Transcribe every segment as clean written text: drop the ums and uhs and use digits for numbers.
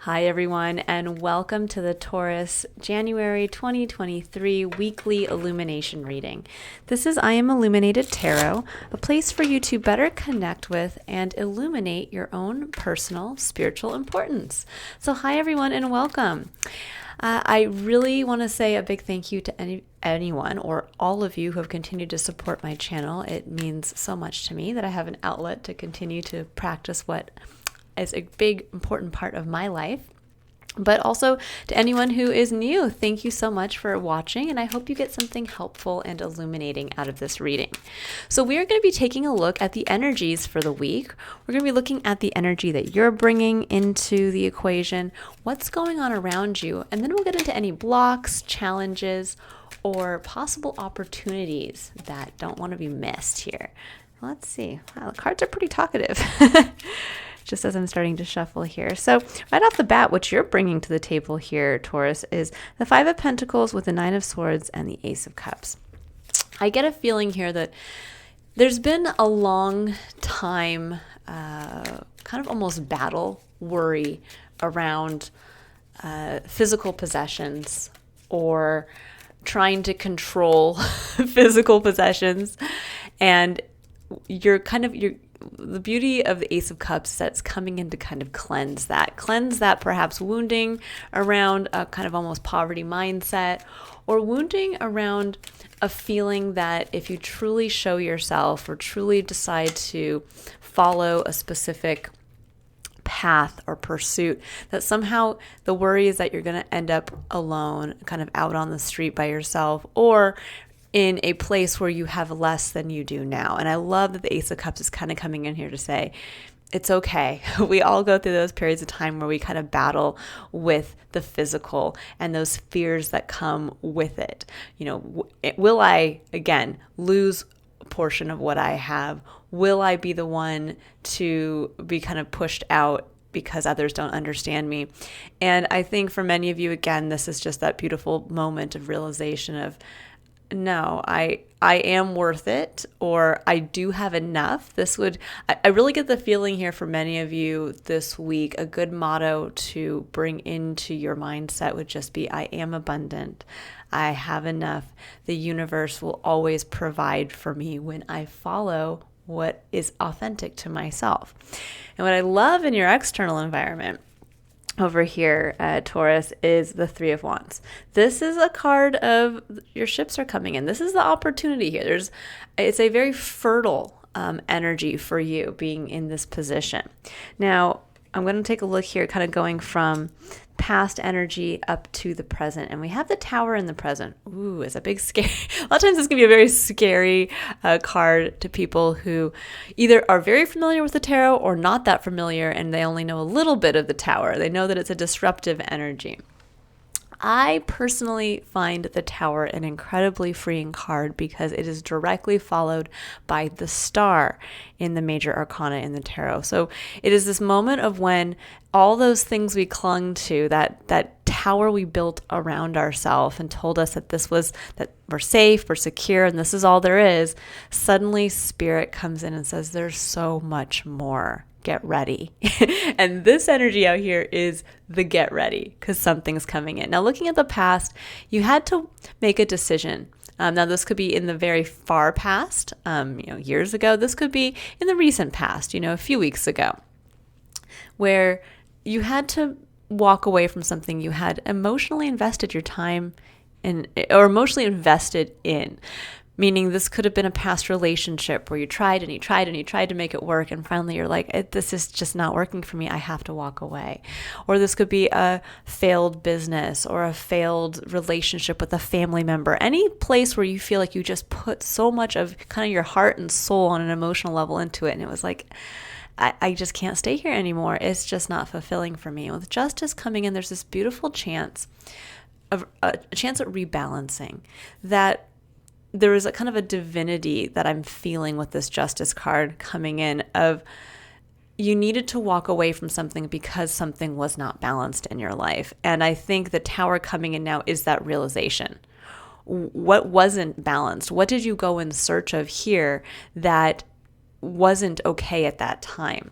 Hi, everyone, and welcome to the Taurus January 2023 weekly illumination reading. This is I Am Illuminated Tarot, a place for you to better connect with and illuminate your own personal spiritual importance. So, hi, everyone, and welcome. I really want to say a big thank you to anyone or all of you who have continued to support my channel. It means so much to me that I have an outlet to continue to practice what is a big, important part of my life. But also to anyone who is new, thank you so much for watching, and I hope you get something helpful and illuminating out of this reading. So we are going to be taking a look at the energies for the week. We're going to be looking at the energy that you're bringing into the equation, what's going on around you, and then we'll get into any blocks, challenges, or possible opportunities that don't want to be missed here. Let's see. Wow, the cards are pretty talkative. Just as I'm starting to shuffle here. So right off the bat, what you're bringing to the table here, Taurus, is the Five of Pentacles with the Nine of Swords and the Ace of Cups. I get a feeling here that there's been a long time, kind of almost battle, worry around physical possessions or trying to control physical possessions. And the beauty of the Ace of Cups is that it's coming in to kind of cleanse that perhaps wounding around a kind of almost poverty mindset, or wounding around a feeling that if you truly show yourself or truly decide to follow a specific path or pursuit, that somehow the worry is that you're going to end up alone, kind of out on the street by yourself, or in a place where you have less than you do now. And I love that the Ace of Cups is kind of coming in here to say, it's okay. We all go through those periods of time where we kind of battle with the physical and those fears that come with it. You know, will I, again, lose a portion of what I have? Will I be the one to be kind of pushed out because others don't understand me? And I think for many of you, again, this is just that beautiful moment of realization of, no, I am worth it, or I do have enough. I really get the feeling here for many of you this week, a good motto to bring into your mindset would just be, I am abundant. I have enough. The universe will always provide for me when I follow what is authentic to myself. And what I love in your external environment over here, Taurus, is the Three of Wands. This is a card of your ships are coming in. This is the opportunity here. It's a very fertile energy for you being in this position. Now, I'm going to take a look here, kind of going from past energy up to the present. And we have the Tower in the present. Ooh, it's a big scary. A lot of times this can be a very scary card to people who either are very familiar with the tarot or not that familiar, and they only know a little bit of the Tower. They know that it's a disruptive energy. I personally find the Tower an incredibly freeing card because it is directly followed by the Star in the major arcana in the tarot. So it is this moment of when all those things we clung to, that tower we built around ourselves and told us that we're safe, we're secure, and this is all there is, suddenly Spirit comes in and says, there's so much more. Get ready. And this energy out here is the get ready, because something's coming in. Now, looking at the past, you had to make a decision. Now, this could be in the very far past, years ago. This could be in the recent past, a few weeks ago, where you had to walk away from something you had emotionally invested your time in, or emotionally invested in. Meaning this could have been a past relationship where you tried and you tried and you tried to make it work, and finally you're like, this is just not working for me. I have to walk away. Or this could be a failed business or a failed relationship with a family member. Any place where you feel like you just put so much of kind of your heart and soul on an emotional level into it, and it was like, I just can't stay here anymore. It's just not fulfilling for me. With justice coming in, there's this beautiful chance at rebalancing, that there is a kind of a divinity that I'm feeling with this justice card coming in of you needed to walk away from something because something was not balanced in your life. And I think the Tower coming in now is that realization. What wasn't balanced? What did you go in search of here that wasn't okay at that time?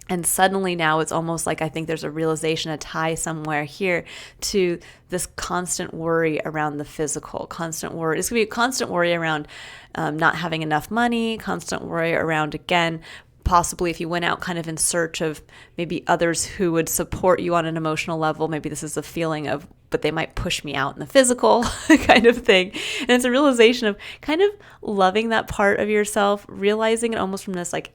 And suddenly now it's almost like I think there's a realization, a tie somewhere here to this constant worry around the physical, constant worry. It's going to be a constant worry around not having enough money, constant worry around, again, possibly if you went out kind of in search of maybe others who would support you on an emotional level, maybe this is a feeling of, but they might push me out in the physical kind of thing. And it's a realization of kind of loving that part of yourself, realizing it almost from this like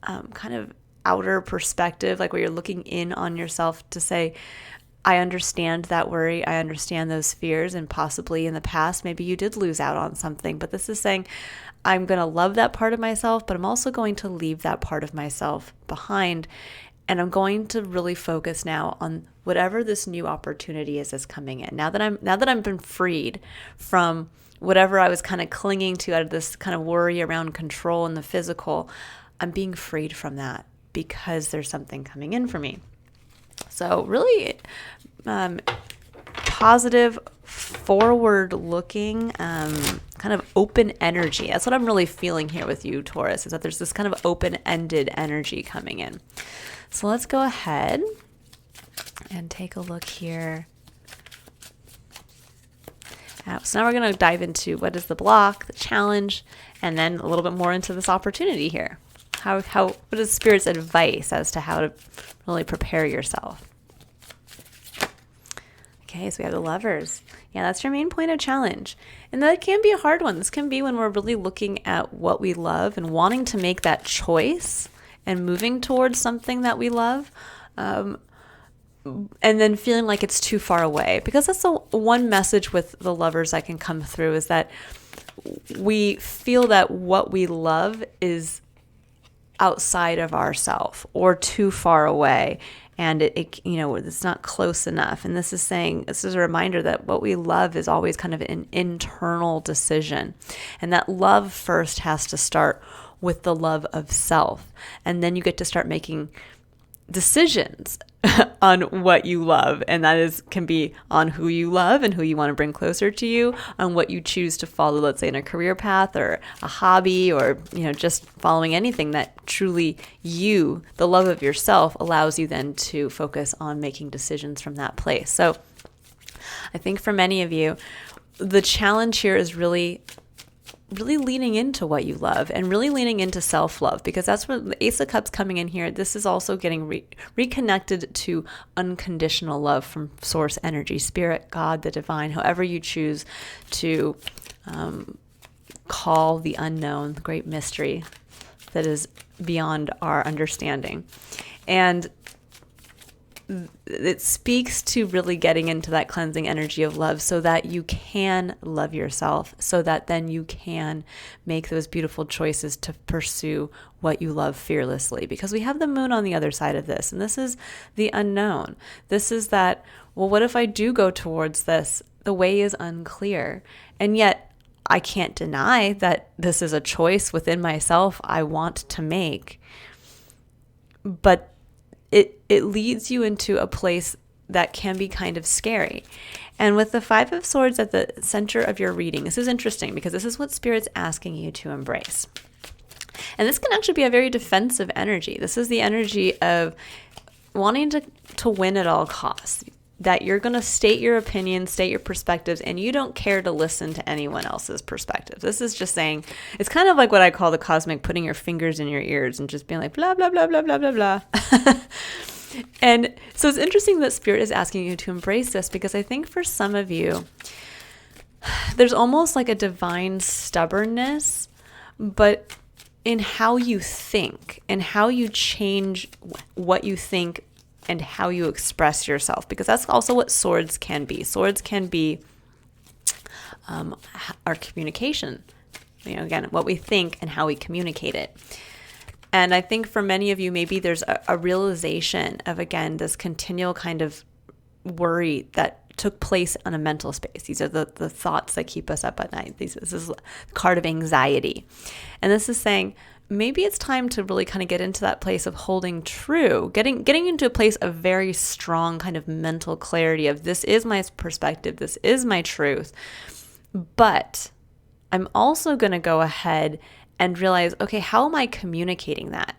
kind of outer perspective, like where you're looking in on yourself to say, I understand that worry. I understand those fears. And possibly in the past, maybe you did lose out on something. But this is saying, I'm going to love that part of myself, but I'm also going to leave that part of myself behind. And I'm going to really focus now on whatever this new opportunity is that's coming in. Now that I've been freed from whatever I was kind of clinging to out of this kind of worry around control and the physical, I'm being freed from that because there's something coming in for me. So really positive, forward-looking, kind of open energy. That's what I'm really feeling here with you, Taurus, is that there's this kind of open-ended energy coming in. So let's go ahead and take a look here. So now we're going to dive into what is the block, the challenge, and then a little bit more into this opportunity here. What is Spirit's advice as to how to really prepare yourself? Okay, so we have the Lovers. Yeah, that's your main point of challenge. And that can be a hard one. This can be when we're really looking at what we love and wanting to make that choice and moving towards something that we love, and then feeling like it's too far away. Because that's the one message with the Lovers that can come through, is that we feel that what we love is outside of ourself or too far away, and it's not close enough. And this is a reminder that what we love is always kind of an internal decision, and that love first has to start with the love of self, and then you get to start making decisions on what you love, and that can be on who you love and who you want to bring closer to you, on what you choose to follow, let's say in a career path or a hobby, or just following anything that truly the love of yourself, allows you then to focus on making decisions from that place. So I think for many of you, the challenge here is really leaning into what you love and really leaning into self-love, because that's what the Ace of Cups coming in here. This is also getting reconnected to unconditional love from source energy, spirit, God, the divine, however you choose to call the unknown, the great mystery that is beyond our understanding. And it speaks to really getting into that cleansing energy of love so that you can love yourself, so that then you can make those beautiful choices to pursue what you love fearlessly. Because we have the moon on the other side of this, and this is the unknown. This is that, well, what if I do go towards this? The way is unclear. And yet I can't deny that this is a choice within myself I want to make. But it leads you into a place that can be kind of scary. And with the Five of Swords at the center of your reading, this is interesting because this is what Spirit's asking you to embrace. And this can actually be a very defensive energy. This is the energy of wanting to win at all costs, that you're going to state your opinions, state your perspectives, and you don't care to listen to anyone else's perspectives. This is just saying, it's kind of like what I call the cosmic putting your fingers in your ears and just being like, blah, blah, blah, blah, blah, blah, blah. And so it's interesting that Spirit is asking you to embrace this, because I think for some of you, there's almost like a divine stubbornness, but in how you think and how you change what you think and how you express yourself, because that's also what swords can be. Swords can be our communication, again, what we think and how we communicate it. And I think for many of you, maybe there's a realization of, again, this continual kind of worry that took place on a mental space. These are the thoughts that keep us up at night. This is a card of anxiety. And this is saying, maybe it's time to really kind of get into that place of holding true, getting into a place of very strong kind of mental clarity of, this is my perspective, this is my truth. But I'm also going to go ahead and realize, okay, how am I communicating that?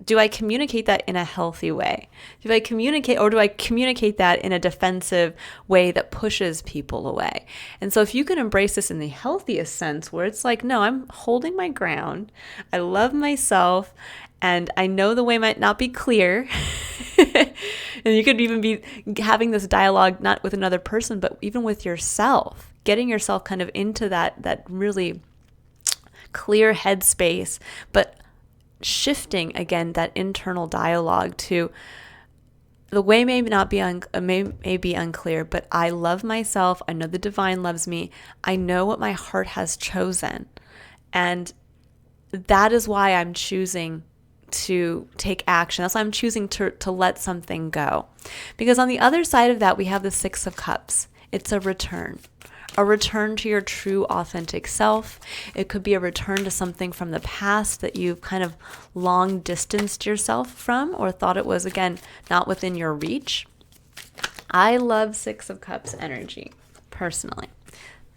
do I communicate that in a healthy way? Do I communicate that in a defensive way that pushes people away? And so if you can embrace this in the healthiest sense, where it's like, no, I'm holding my ground, I love myself, and I know the way might not be clear. And you could even be having this dialogue, not with another person, but even with yourself, getting yourself kind of into that really clear headspace, but shifting again that internal dialogue to the way may be unclear, but I love myself. I know the divine loves me. I know what my heart has chosen. And that is why I'm choosing to take action. That's why I'm choosing to let something go. Because on the other side of that, we have the Six of Cups. It's a return to your true, authentic self. It could be a return to something from the past that you've kind of long distanced yourself from, or thought it was, again, not within your reach. I love Six of Cups energy, personally.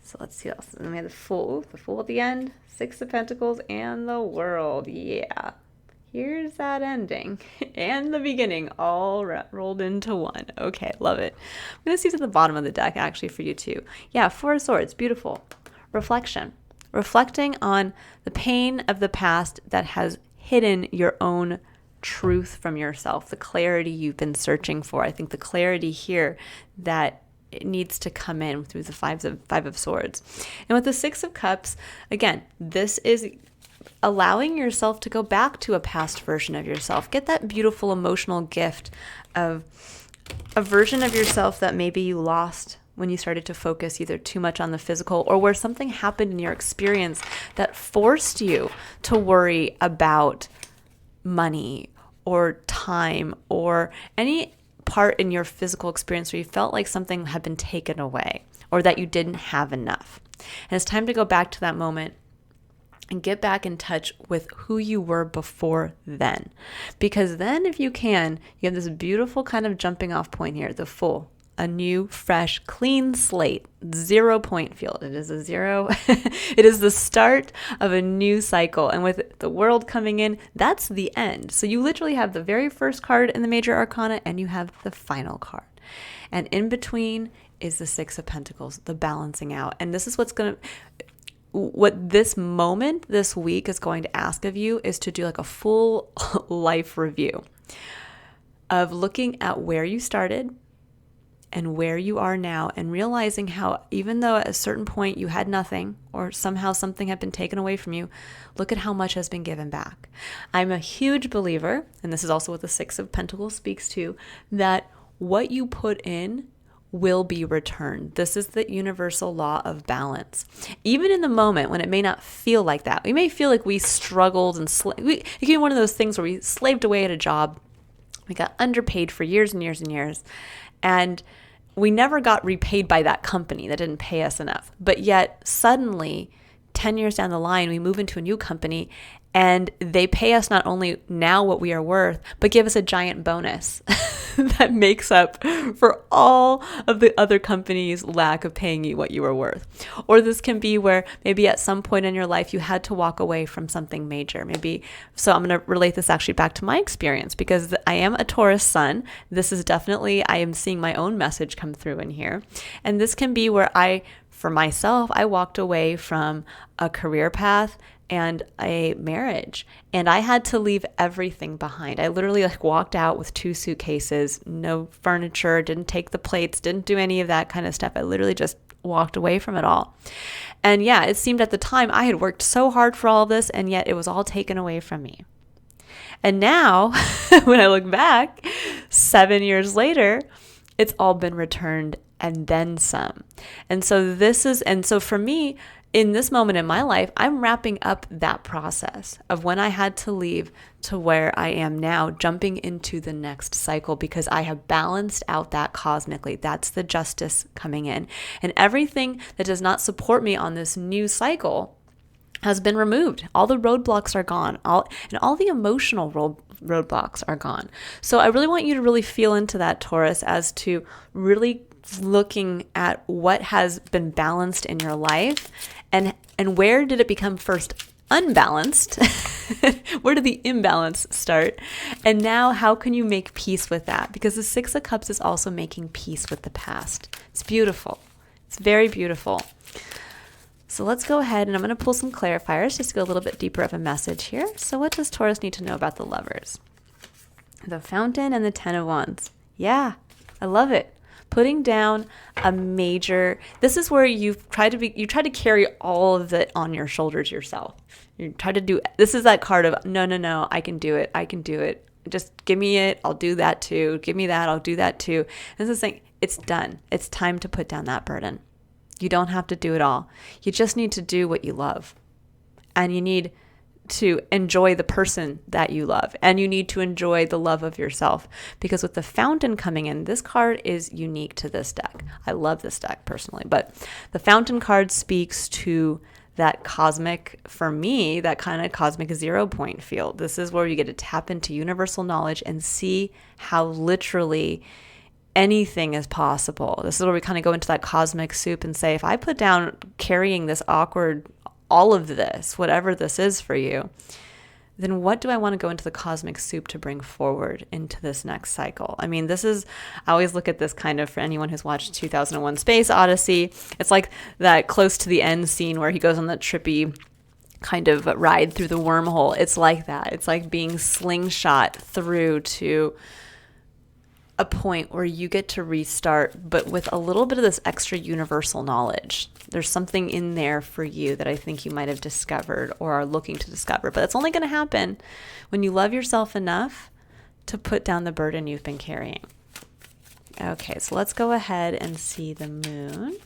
So let's see what else. And we have the Fool at the end, Six of Pentacles, and the World. Yeah. Here's that ending and the beginning all rolled into one. Okay, love it. I'm going to see to the bottom of the deck actually for you too. Yeah, Four of Swords, beautiful. Reflection. Reflecting on the pain of the past that has hidden your own truth from yourself, the clarity you've been searching for. I think the clarity here that it needs to come in through the Five of Swords. And with the Six of Cups, again, this is allowing yourself to go back to a past version of yourself. Get that beautiful emotional gift of a version of yourself that maybe you lost when you started to focus either too much on the physical, or where something happened in your experience that forced you to worry about money or time or any part in your physical experience where you felt like something had been taken away or that you didn't have enough. And it's time to go back to that moment and get back in touch with who you were before then. Because then, if you can, you have this beautiful kind of jumping off point here, the Fool. A new, fresh, clean slate, 0 point field. It is a zero. It is the start of a new cycle. And with the World coming in, that's the end. So you literally have the very first card in the major arcana and you have the final card. And in between is the Six of Pentacles, the balancing out. And this is what this moment, this week is going to ask of you is to do like a full life review of looking at where you started and where you are now, and realizing how even though at a certain point you had nothing or somehow something had been taken away from you, look at how much has been given back. I'm a huge believer, and this is also what the Six of Pentacles speaks to, that what you put in will be returned. This is the universal law of balance. Even in the moment when it may not feel like that, we may feel like we struggled and it could be one of those things where we slaved away at a job, we got underpaid for years and years and years, and we never got repaid by that company that didn't pay us enough. But yet suddenly, 10 years down the line, we move into a new company and they pay us not only now what we are worth, but give us a giant bonus that makes up for all of the other companies' lack of paying you what you were worth. Or this can be where maybe at some point in your life you had to walk away from something major. So I'm going to relate this actually back to my experience, because I am a Taurus sun. This is definitely, I am seeing my own message come through in here. And this can be where for myself, I walked away from a career path and a marriage, and I had to leave everything behind. I literally walked out with 2 suitcases, no furniture, didn't take the plates, didn't do any of that kind of stuff. I literally just walked away from it all. And yeah, it seemed at the time I had worked so hard for all of this, and yet it was all taken away from me. And now, when I look back, 7 years later, it's all been returned and then some. And so for me, in this moment in my life, I'm wrapping up that process of when I had to leave to where I am now, jumping into the next cycle, because I have balanced out that cosmically. That's the justice coming in. And everything that does not support me on this new cycle has been removed. All the roadblocks are gone, all the emotional roadblocks are gone. So I really want you to really feel into that, Taurus, as to really looking at what has been balanced in your life and where did it become first unbalanced Where did the imbalance start? And now how can you make peace with that? Because the Six of Cups is also making peace with the past. It's beautiful. It's very beautiful. So let's go ahead and I'm going to pull some clarifiers just to go a little bit deeper of a message here. So what does Taurus need to know about the Lovers? The Fountain and the Ten of Wands. Yeah, I love it. Putting down a major, this is where you try to carry all of it on your shoulders yourself. You try to do, this is that card of, no, I can do it. Just give me it. I'll do that too. Give me that. I'll do that too. And this is saying, it's done. It's time to put down that burden. You don't have to do it all. You just need to do what you love. And you need to enjoy the person that you love. And you need to enjoy the love of yourself. Because with the Fountain coming in, this card is unique to this deck. I love this deck personally. But the Fountain card speaks to that cosmic, for me, that kind of cosmic 0 point field. This is where you get to tap into universal knowledge and see how literally anything is possible. This is where we kind of go into that cosmic soup and say, if I put down carrying this awkward, all of this, whatever this is for you, then what do I want to go into the cosmic soup to bring forward into this next cycle? I mean, I always look at this kind of, for anyone who's watched 2001 Space Odyssey, it's like that close to the end scene where he goes on that trippy kind of ride through the wormhole. It's like that. It's like being slingshot through to a point where you get to restart, but with a little bit of this extra universal knowledge. There's something in there for you that I think you might have discovered or are looking to discover, but it's only going to happen when you love yourself enough to put down the burden you've been carrying. Okay, so let's go ahead and see the Moon.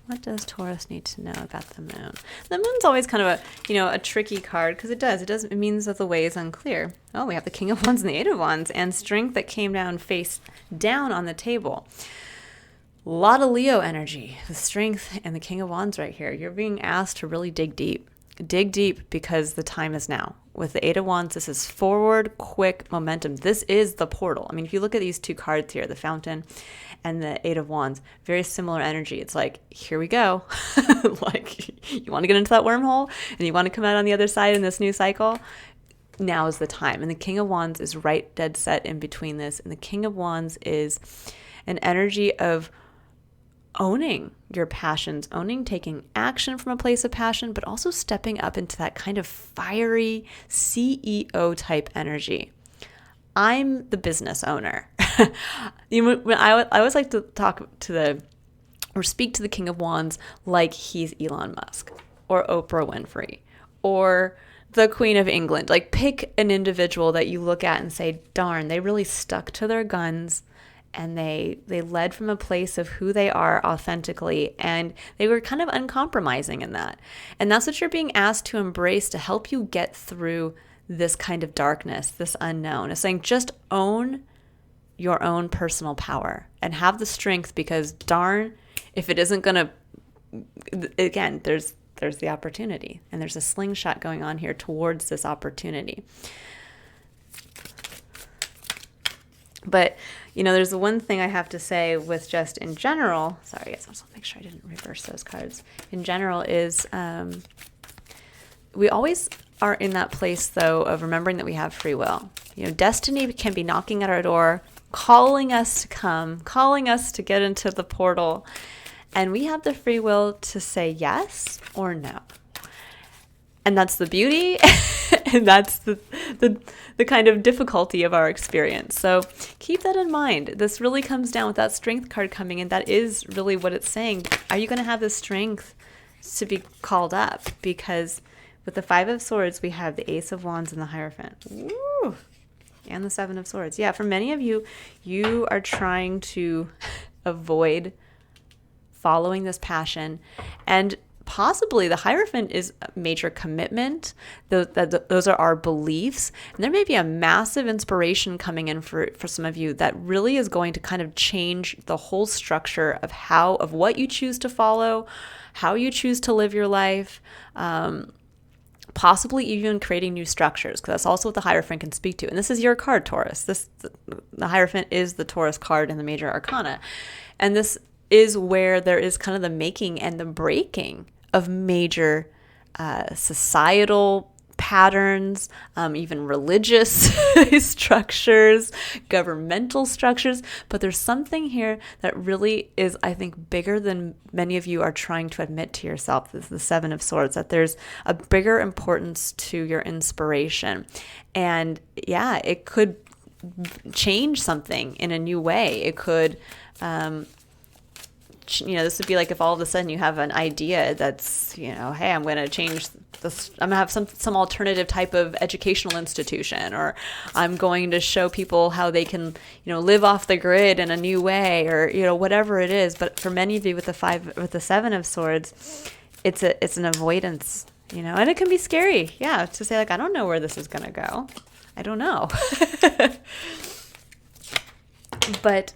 What does Taurus need to know about the Moon? The Moon's always kind of a tricky card because it means that the way is unclear. Oh, we have the King of Wands and the Eight of Wands and Strength that came down face down on the table. A lot of Leo energy, the Strength and the King of Wands right here. You're being asked to really dig deep. Dig deep because the time is now. With the Eight of Wands, this is forward, quick momentum. This is the portal. I mean, if you look at these two cards here, the Fountain and the Eight of Wands, very similar energy. It's like, here we go. Like, you want to get into that wormhole and you want to come out on the other side in this new cycle? Now is the time. And the King of Wands is right dead set in between this. And the King of Wands is an energy of owning your passions, taking action from a place of passion, but also stepping up into that kind of fiery CEO type energy. I'm the business owner. I always like to speak to the King of Wands like he's Elon Musk or Oprah Winfrey or the Queen of England. Like, pick an individual that you look at and say, darn, they really stuck to their guns. And they led from a place of who they are authentically, and they were kind of uncompromising in that. And that's what you're being asked to embrace to help you get through this kind of darkness, this unknown. It's saying just own your own personal power and have the strength, because darn, if it isn't going to, again, there's the opportunity, and there's a slingshot going on here towards this opportunity. But, there's the one thing I have to say with just in general, sorry, I just want to make sure I didn't reverse those cards. In general is we always are in that place, though, of remembering that we have free will. Destiny can be knocking at our door, calling us to come, calling us to get into the portal. And we have the free will to say yes or no. And that's the beauty, and that's the kind of difficulty of our experience. So keep that in mind. This really comes down with that Strength card coming in. That is really what it's saying. Are you going to have the strength to be called up? Because with the Five of Swords, we have the Ace of Wands and the Hierophant. Woo! And the Seven of Swords. Yeah, for many of you, you are trying to avoid following this passion, and possibly the Hierophant is a major commitment. Those are our beliefs. And there may be a massive inspiration coming in for some of you that really is going to kind of change the whole structure of what you choose to follow, how you choose to live your life, possibly even creating new structures, because that's also what the Hierophant can speak to. And this is your card, Taurus. The Hierophant is the Taurus card in the major arcana. And this is where there is kind of the making and the breaking of major societal patterns, even religious structures, governmental structures. But there's something here that really is, I think, bigger than many of you are trying to admit to yourself. This is the Seven of Swords, that there's a bigger importance to your inspiration. And yeah, it could change something in a new way. It could, this would be like if all of a sudden you have an idea that's, hey, I'm going to change this, I'm going to have some alternative type of educational institution, or I'm going to show people how they can, live off the grid in a new way, or, whatever it is. But for many of you with the Seven of Swords, it's an avoidance, and it can be scary. Yeah. To say like, I don't know where this is going to go. I don't know. But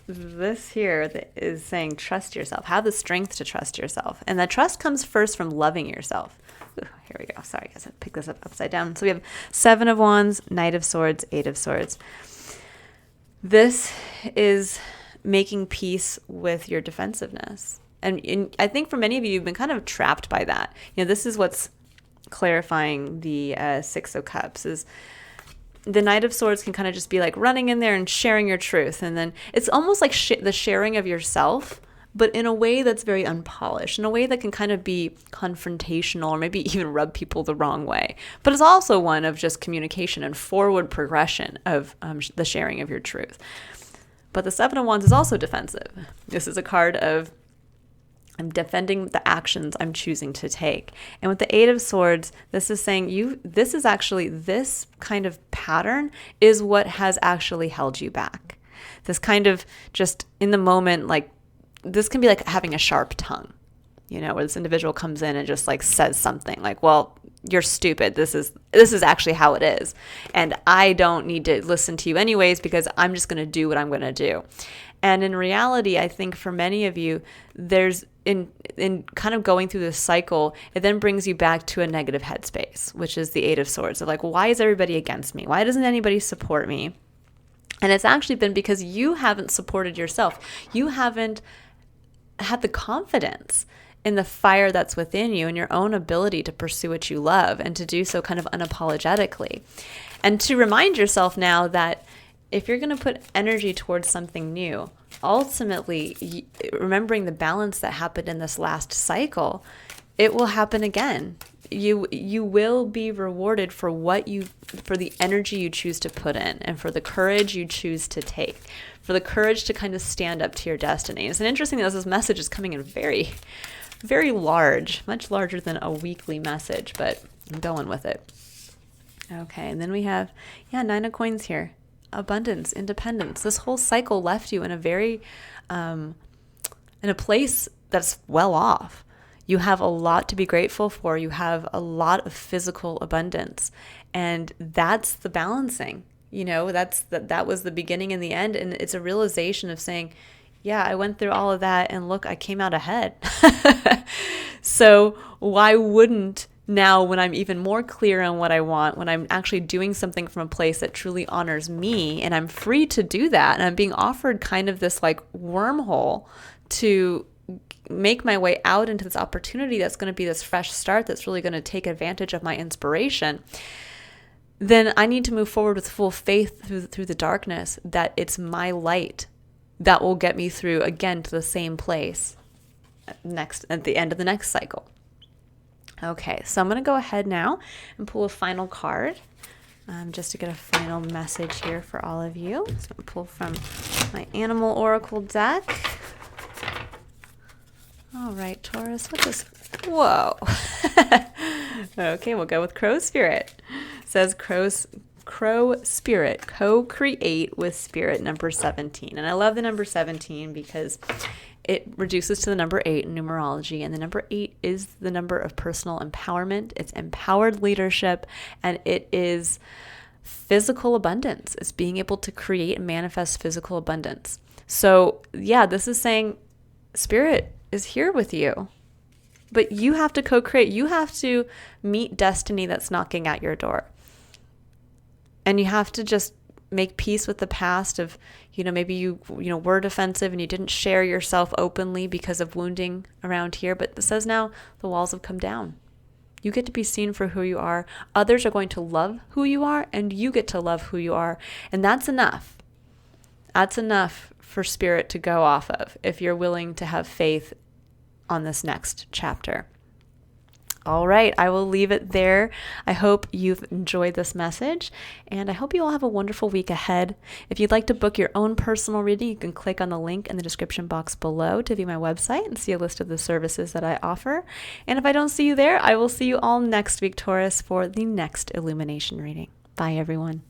this here is saying trust yourself. Have the strength to trust yourself. And that trust comes first from loving yourself. Ooh, here we go. Sorry, guys. I picked this up upside down. So we have Seven of Wands, Knight of Swords, Eight of Swords. This is making peace with your defensiveness. And I think for many of you, you've been kind of trapped by that. This is what's clarifying the Six of Cups is the Knight of Swords can kind of just be like running in there and sharing your truth. And then it's almost like the sharing of yourself, but in a way that's very unpolished, in a way that can kind of be confrontational or maybe even rub people the wrong way. But it's also one of just communication and forward progression of the sharing of your truth. But the Seven of Wands is also defensive. This is a card of I'm defending the actions I'm choosing to take. And with the Eight of Swords, this is saying this kind of pattern is what has actually held you back. This kind of just in the moment, like this can be like having a sharp tongue, where this individual comes in and just like says something like, well, you're stupid. This is actually how it is. And I don't need to listen to you anyways, because I'm just going to do what I'm going to do. And in reality, I think for many of you, there's in kind of going through this cycle, it then brings you back to a negative headspace, which is the Eight of Swords. Of like, why is everybody against me? Why doesn't anybody support me? And it's actually been because you haven't supported yourself. You haven't had the confidence in the fire that's within you and your own ability to pursue what you love and to do so kind of unapologetically. And to remind yourself now that if you're going to put energy towards something new, ultimately, remembering the balance that happened in this last cycle, it will happen again. You will be rewarded for the energy you choose to put in and for the courage you choose to take, for the courage to kind of stand up to your destiny. It's an interesting that this message is coming in very, very large, much larger than a weekly message, but I'm going with it. Okay, and then we have, Nine of Coins here. Abundance, independence. This whole cycle left you in a very, in a place that's well off. You have a lot to be grateful for. You have a lot of physical abundance. And that's the balancing, that was the beginning and the end. And it's a realization of saying, yeah, I went through all of that and look, I came out ahead. So why wouldn't now, when I'm even more clear on what I want, when I'm actually doing something from a place that truly honors me and I'm free to do that, and I'm being offered kind of this like wormhole to make my way out into this opportunity that's going to be this fresh start that's really going to take advantage of my inspiration, then I need to move forward with full faith through the darkness that it's my light that will get me through again to the same place at the end of the next cycle. Okay, so I'm going to go ahead now and pull a final card just to get a final message here for all of you. So I'm going to pull from my Animal Oracle deck. All right, Taurus, what is... Whoa. Okay, we'll go with Crow Spirit. It says Crow Spirit, co-create with Spirit, number 17. And I love the number 17 because it reduces to the number 8 in numerology, and the number 8 is the number of personal empowerment. It's empowered leadership, and it is physical abundance. It's being able to create and manifest physical abundance. So yeah, this is saying Spirit is here with you, but you have to co-create. You have to meet destiny that's knocking at your door. And you have to just make peace with the past of, maybe you were defensive and you didn't share yourself openly because of wounding around here. But it says now the walls have come down. You get to be seen for who you are. Others are going to love who you are, and you get to love who you are. And that's enough. That's enough for spirit to go off of if you're willing to have faith on this next chapter. All right, I will leave it there. I hope you've enjoyed this message, and I hope you all have a wonderful week ahead. If you'd like to book your own personal reading, you can click on the link in the description box below to view my website and see a list of the services that I offer. And if I don't see you there, I will see you all next week, Taurus, for the next illumination reading. Bye, everyone.